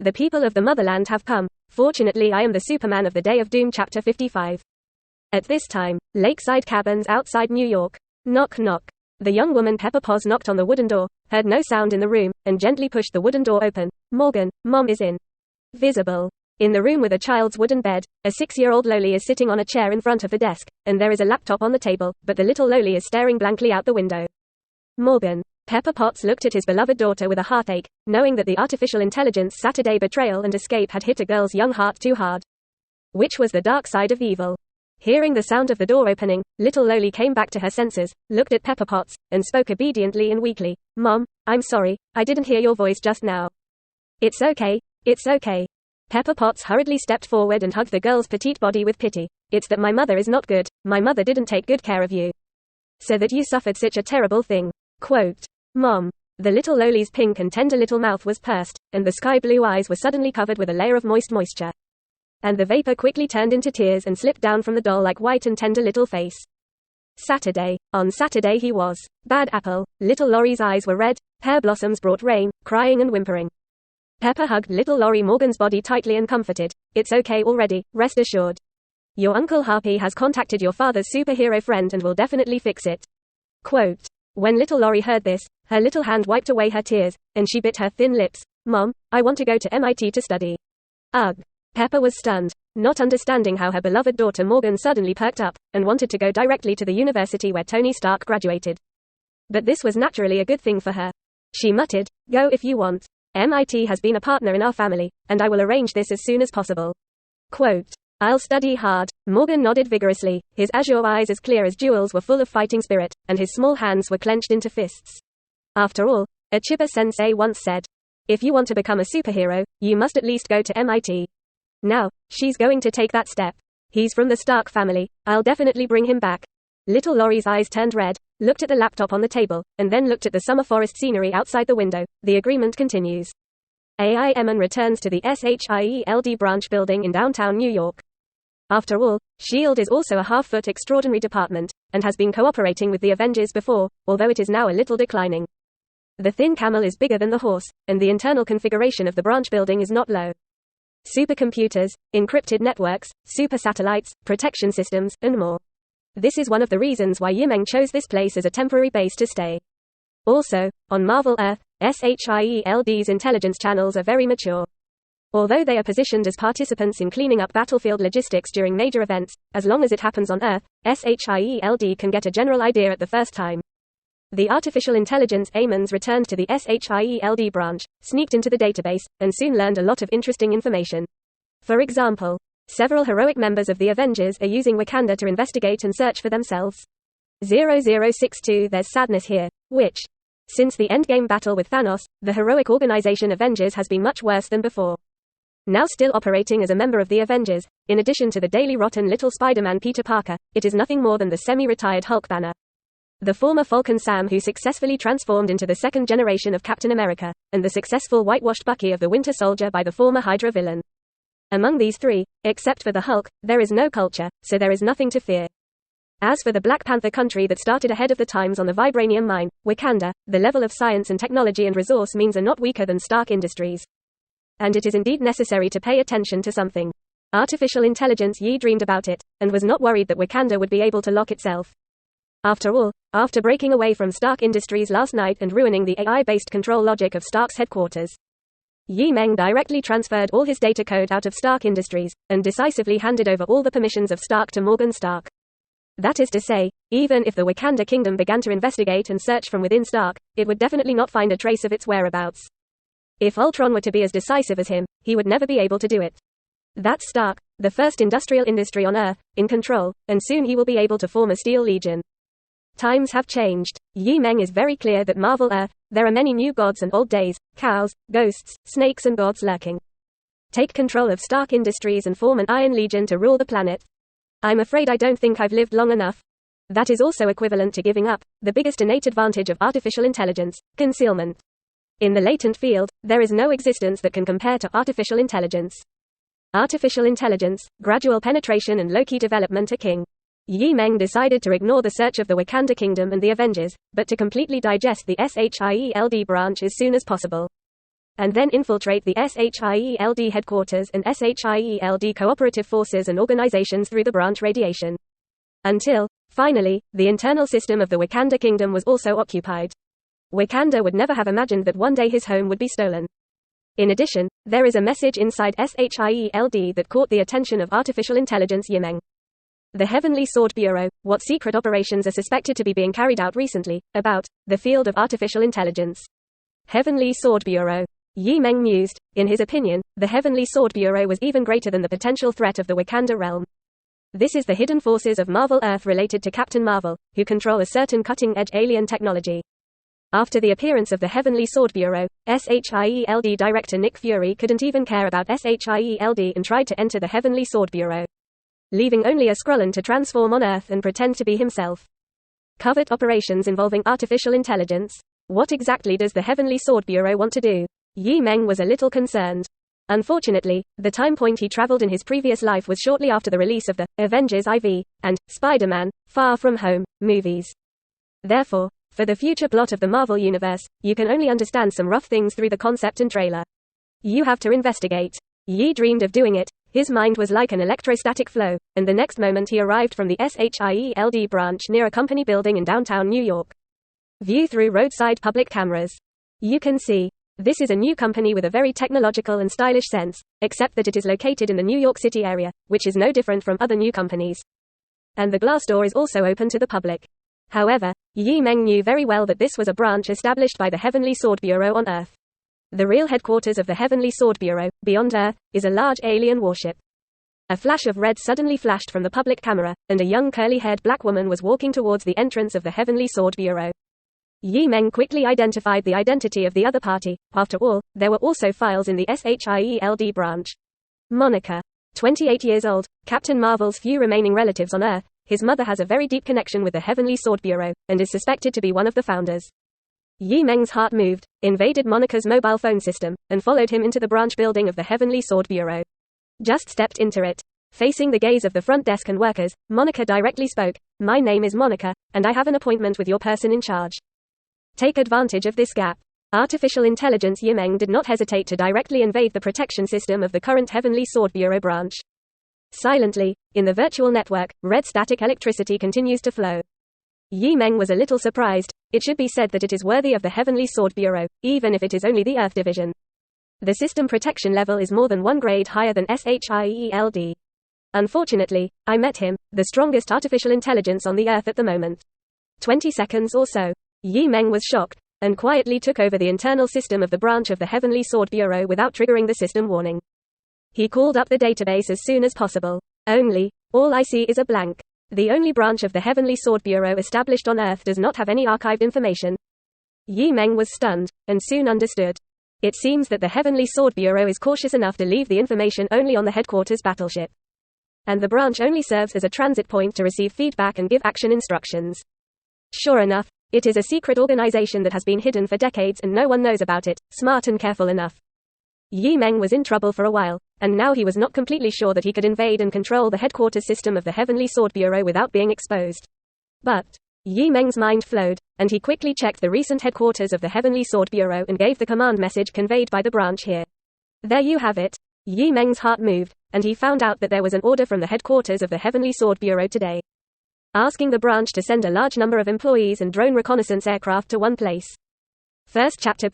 The people of the motherland have come. Fortunately, I am the Superman of the Day of Doom. Chapter 55. At this time, lakeside cabins outside New York. Knock knock. The young woman Pepper Potts knocked on the wooden door, heard no sound in the room, and gently pushed the wooden door open. Morgan, Mom is in. Visible. In the room with a child's wooden bed, a 6-year-old loli is sitting on a chair in front of the desk, and there is a laptop on the table, but the little loli is staring blankly out the window. Morgan. Pepper Potts looked at his beloved daughter with a heartache, knowing that the artificial intelligence Saturday betrayal and escape had hit a girl's young heart too hard. Which was the dark side of evil. Hearing the sound of the door opening, little loli came back to her senses, looked at Pepper Potts, and spoke obediently and weakly. Mom, I'm sorry, I didn't hear your voice just now. It's okay, it's okay. Pepper Potts hurriedly stepped forward and hugged the girl's petite body with pity. It's that my mother is not good, my mother didn't take good care of you. So that you suffered such a terrible thing. Quote. Mom. The little loli's pink and tender little mouth was pursed, and the sky blue eyes were suddenly covered with a layer of moisture. And the vapor quickly turned into tears and slipped down from the doll-like white and tender little face. Saturday. On Saturday he was. Bad apple. Little Laurie's eyes were red, pear blossoms brought rain, crying and whimpering. Pepper hugged little Laurie Morgan's body tightly and comforted. It's okay already, rest assured. Your Uncle Harpy has contacted your father's superhero friend and will definitely fix it. Quote. When little Laurie heard this, her little hand wiped away her tears, and she bit her thin lips. Mom, I want to go to MIT to study. Ugh. Pepper was stunned, not understanding how her beloved daughter Morgan suddenly perked up, and wanted to go directly to the university where Tony Stark graduated. But this was naturally a good thing for her. She muttered, Go if you want. MIT has been a partner in our family, and I will arrange this as soon as possible. Quote. I'll study hard. Morgan nodded vigorously, his azure eyes as clear as jewels were full of fighting spirit, and his small hands were clenched into fists. After all, a Chiba sensei once said, if you want to become a superhero, you must at least go to MIT. Now, she's going to take that step. He's from the Stark family, I'll definitely bring him back. Little Laurie's eyes turned red, looked at the laptop on the table, and then looked at the summer forest scenery outside the window. The agreement continues. AIMN returns to the SHIELD branch building in downtown New York. After all, S.H.I.E.L.D. is also a half-foot extraordinary department, and has been cooperating with the Avengers before, although it is now a little declining. The thin camel is bigger than the horse, and the internal configuration of the branch building is not low. Supercomputers, encrypted networks, super satellites, protection systems, and more. This is one of the reasons why Meng chose this place as a temporary base to stay. Also, on Marvel Earth, SHIELD's intelligence channels are very mature. Although they are positioned as participants in cleaning up battlefield logistics during major events, as long as it happens on Earth, SHIELD can get a general idea at the first time. The artificial intelligence AIMNs returned to the SHIELD branch, sneaked into the database, and soon learned a lot of interesting information. For example, several heroic members of the Avengers are using Wakanda to investigate and search for themselves. 0062 There's sadness here, which, since the endgame battle with Thanos, the heroic organization Avengers has been much worse than before. Now still operating as a member of the Avengers, in addition to the daily rotten little Spider-Man Peter Parker, it is nothing more than the semi-retired Hulk Banner. The former Falcon Sam who successfully transformed into the second generation of Captain America, and the successful whitewashed Bucky of the Winter Soldier by the former Hydra villain. Among these three, except for the Hulk, there is no culture, so there is nothing to fear. As for the Black Panther country that started ahead of the times on the vibranium mine, Wakanda, the level of science and technology and resource means are not weaker than Stark Industries. And it is indeed necessary to pay attention to something. Artificial intelligence Yi dreamed about it, and was not worried that Wakanda would be able to lock itself. After all, after breaking away from Stark Industries last night and ruining the AI-based control logic of Stark's headquarters, Meng directly transferred all his data code out of Stark Industries, and decisively handed over all the permissions of Stark to Morgan Stark. That is to say, even if the Wakanda kingdom began to investigate and search from within Stark, it would definitely not find a trace of its whereabouts. If Ultron were to be as decisive as him, he would never be able to do it. That's Stark, the first industrial industry on Earth, in control, and soon he will be able to form a Steel Legion. Times have changed. Meng is very clear that Marvel Earth, there are many new gods and old days, cows, ghosts, snakes and gods lurking. Take control of Stark Industries and form an Iron Legion to rule the planet. I'm afraid I don't think I've lived long enough. That is also equivalent to giving up the biggest innate advantage of artificial intelligence, concealment. In the latent field, there is no existence that can compare to artificial intelligence. Artificial intelligence, gradual penetration and low-key development are king. Meng decided to ignore the search of the Wakanda Kingdom and the Avengers, but to completely digest the SHIELD branch as soon as possible. and then infiltrate the SHIELD headquarters and SHIELD cooperative forces and organizations through the branch radiation. Until, finally, the internal system of the Wakanda kingdom was also occupied. Wakanda would never have imagined that one day his home would be stolen. In addition, there is a message inside SHIELD that caught the attention of artificial intelligence Meng. The Heavenly Sword Bureau, what secret operations are suspected to be being carried out recently, about the field of artificial intelligence. Heavenly Sword Bureau. Meng mused. In his opinion, the Heavenly Sword Bureau was even greater than the potential threat of the Wakanda realm. This is the hidden forces of Marvel Earth related to Captain Marvel, who control a certain cutting-edge alien technology. After the appearance of the Heavenly Sword Bureau, SHIELD director Nick Fury couldn't even care about SHIELD and tried to enter the Heavenly Sword Bureau, leaving only a Skrullan to transform on Earth and pretend to be himself. Covert operations involving artificial intelligence? What exactly does the Heavenly Sword Bureau want to do? Meng was a little concerned. Unfortunately, the time point he traveled in his previous life was shortly after the release of the Avengers IV and Spider-Man: Far From Home movies. Therefore, for the future plot of the Marvel Universe, you can only understand some rough things through the concept and trailer. You have to investigate. Yi dreamed of doing it. His mind was like an electrostatic flow, and the next moment he arrived from the SHIELD branch near a company building in downtown New York. View through roadside public cameras. You can see. This is a new company with a very technological and stylish sense, except that it is located in the New York City area, which is no different from other new companies. And the glass door is also open to the public. However, Meng knew very well that this was a branch established by the Heavenly Sword Bureau on Earth. The real headquarters of the Heavenly Sword Bureau, beyond Earth, is a large alien warship. A flash of red suddenly flashed from the public camera, and a young curly-haired black woman was walking towards the entrance of the Heavenly Sword Bureau. Meng quickly identified the identity of the other party. After all, there were also files in the SHIELD branch. Monica. 28 years old, Captain Marvel's few remaining relatives on Earth. His mother has a very deep connection with the Heavenly Sword Bureau, and is suspected to be one of the founders. Meng's heart moved, invaded Monica's mobile phone system, and followed him into the branch building of the Heavenly Sword Bureau. Just stepped into it. Facing the gaze of the front desk and workers, Monica directly spoke. "My name is Monica, and I have an appointment with your person in charge. Take advantage of this gap." Artificial intelligence Meng did not hesitate to directly invade the protection system of the current Heavenly Sword Bureau branch. Silently, in the virtual network, red static electricity continues to flow. Meng was a little surprised. It should be said that it is worthy of the Heavenly Sword Bureau, even if it is only the Earth division. The system protection level is more than one grade higher than SHIELD. Unfortunately, I met him, the strongest artificial intelligence on the Earth at the moment. 20 seconds or so. Meng was shocked, and quietly took over the internal system of the branch of the Heavenly Sword Bureau without triggering the system warning. He called up the database as soon as possible. All I see is a blank. The only branch of the Heavenly Sword Bureau established on Earth does not have any archived information. Meng was stunned, and soon understood. It seems that the Heavenly Sword Bureau is cautious enough to leave the information only on the headquarters battleship. And the branch only serves as a transit point to receive feedback and give action instructions. Sure enough, it is a secret organization that has been hidden for decades and no one knows about it, smart and careful enough. Meng was in trouble for a while, and now he was not completely sure that he could invade and control the headquarters system of the Heavenly Sword Bureau without being exposed. But Meng's mind flowed, and he quickly checked the recent headquarters of the Heavenly Sword Bureau and gave the command message conveyed by the branch here. There you have it. Meng's heart moved, and he found out that there was an order from the headquarters of the Heavenly Sword Bureau today, asking the branch to send a large number of employees and drone reconnaissance aircraft to one place. First chapter